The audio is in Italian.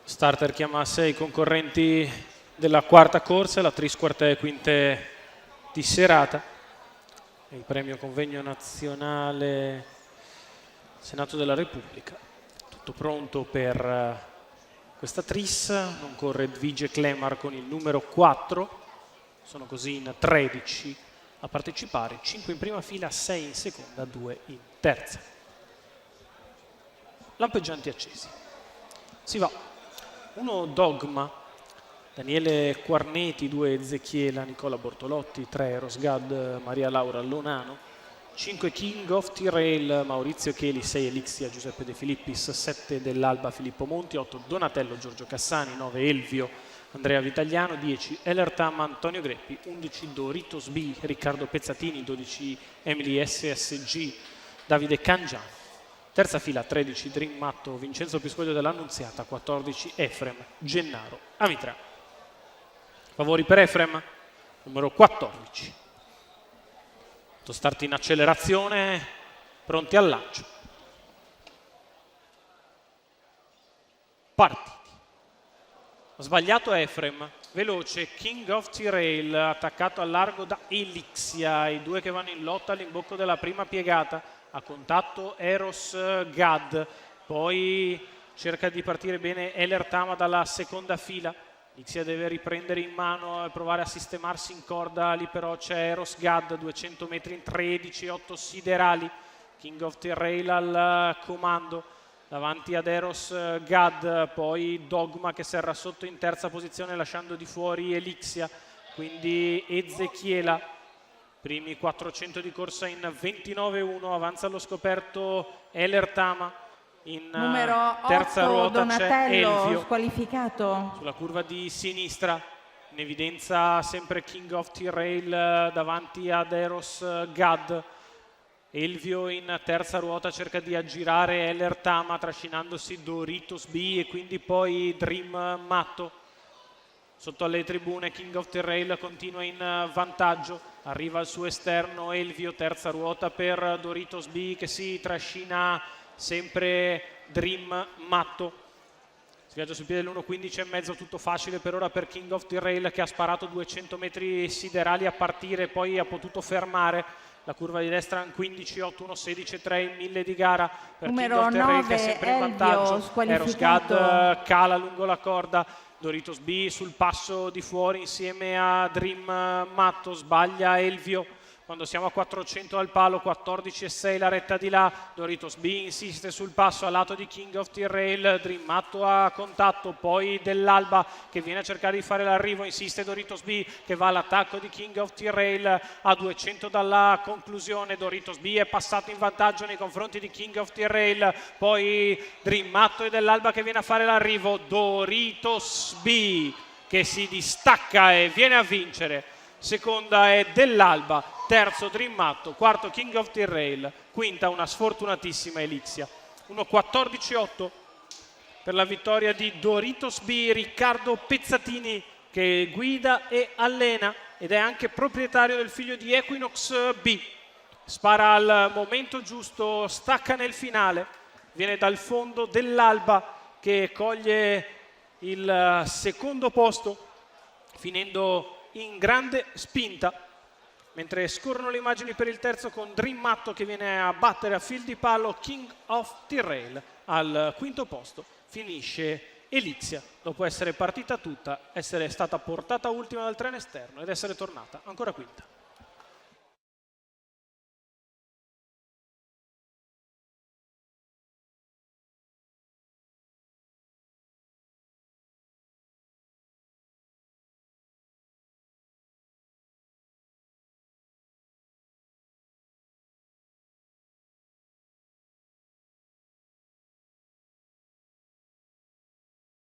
Starter chiama a 6 concorrenti della quarta corsa, la Tris Quartè e Quinte di serata. Il premio Convegno Nazionale Senato della Repubblica. Tutto pronto per questa Tris. Non corre Edvige Clemar con il numero 4. Sono così in 13 a partecipare, 5 in prima fila, 6 in seconda, 2 in terza. Lampeggianti accesi. Si va. 1 Dogma, Daniele Quarneti, 2 Ezechiela, Nicola Bortolotti, 3 Erosgad, Maria Laura Lonano, 5 King of T-Rail, Maurizio Cheli, 6 Elixia, Giuseppe De Filippis, 7 dell'Alba, Filippo Monti, 8 Donatello, Giorgio Cassani, 9 Elvio, Andrea Vitagliano, 10 Elertam, Antonio Greppi, 11 Doritos B, Riccardo Pezzatini, 12 Emily SSG, Davide Cangiano. Terza fila 13 Dream Matto, Vincenzo Piscoglio dell'Annunziata, 14 Efrem Gennaro Amitra. Favori per Efrem, numero 14. Start in accelerazione, pronti al lancio. Partiti. Sbagliato Efrem, veloce King of T-Rail, attaccato al largo da Elixia, i due che vanno in lotta all'imbocco della prima piegata. A contatto Eros Gad, poi cerca di partire bene Elertama dalla seconda fila. Elixia deve riprendere in mano e provare a sistemarsi in corda, lì però c'è Eros Gad, 200 metri in 13, 8 siderali. King of T-Rail al comando, davanti ad Eros Gad, poi Dogma che serra sotto in terza posizione lasciando di fuori Elixia, quindi Ezechiela. Primi 400 di corsa in 29-1, avanza allo scoperto Elertama, in numero terza 8, ruota c'è Elvio, squalificato. Sulla curva di sinistra, in evidenza sempre King of T-Rail davanti ad Eros Gad. Elvio in terza ruota cerca di aggirare Elertama trascinandosi Doritos B e quindi poi Dream Matto. Sotto alle tribune King of T-Rail continua in vantaggio, arriva al suo esterno Elvio, terza ruota per Doritos B che si trascina sempre Dream Matto. Si viaggia sul piede dell'1.15 e mezzo, tutto facile per ora per King of T-Rail che ha sparato 200 metri siderali a partire, poi ha potuto fermare la curva di destra in 15-8, 1.16-3 in 1000 di gara per numero King of T-Rail 9, che è sempre in Elvio, vantaggio. squalificato. Erosgad cala lungo la corda, Doritos B sul passo di fuori insieme a Dream Matto, sbaglia Elvio. Quando siamo a 400 al palo, 14,6 la retta di là, Doritos B insiste sul passo a lato di King of T-Rail, Dream Matto a contatto, poi dell'Alba che viene a cercare di fare l'arrivo, insiste Doritos B che va all'attacco di King of T-Rail a 200 dalla conclusione, Doritos B è passato in vantaggio nei confronti di King of T-Rail, poi Dream Matto e dell'Alba che viene a fare l'arrivo, Doritos B che si distacca e viene a vincere. Seconda è dell'Alba, terzo Dream Matto, quarto King of T-Rail, quinta una sfortunatissima Elixia. 1.14.8 per la vittoria di Doritos B, Riccardo Pezzatini che guida e allena ed è anche proprietario del figlio di Equinox B. Spara al momento giusto, stacca nel finale, viene dal fondo dell'Alba che coglie il secondo posto finendo in grande spinta, mentre scorrono le immagini per il terzo con Dream Matto che viene a battere a fil di palo King of T-Rail. Al quinto posto finisce Elixia, dopo essere partita tutta, essere stata portata ultima dal treno esterno ed essere tornata ancora quinta.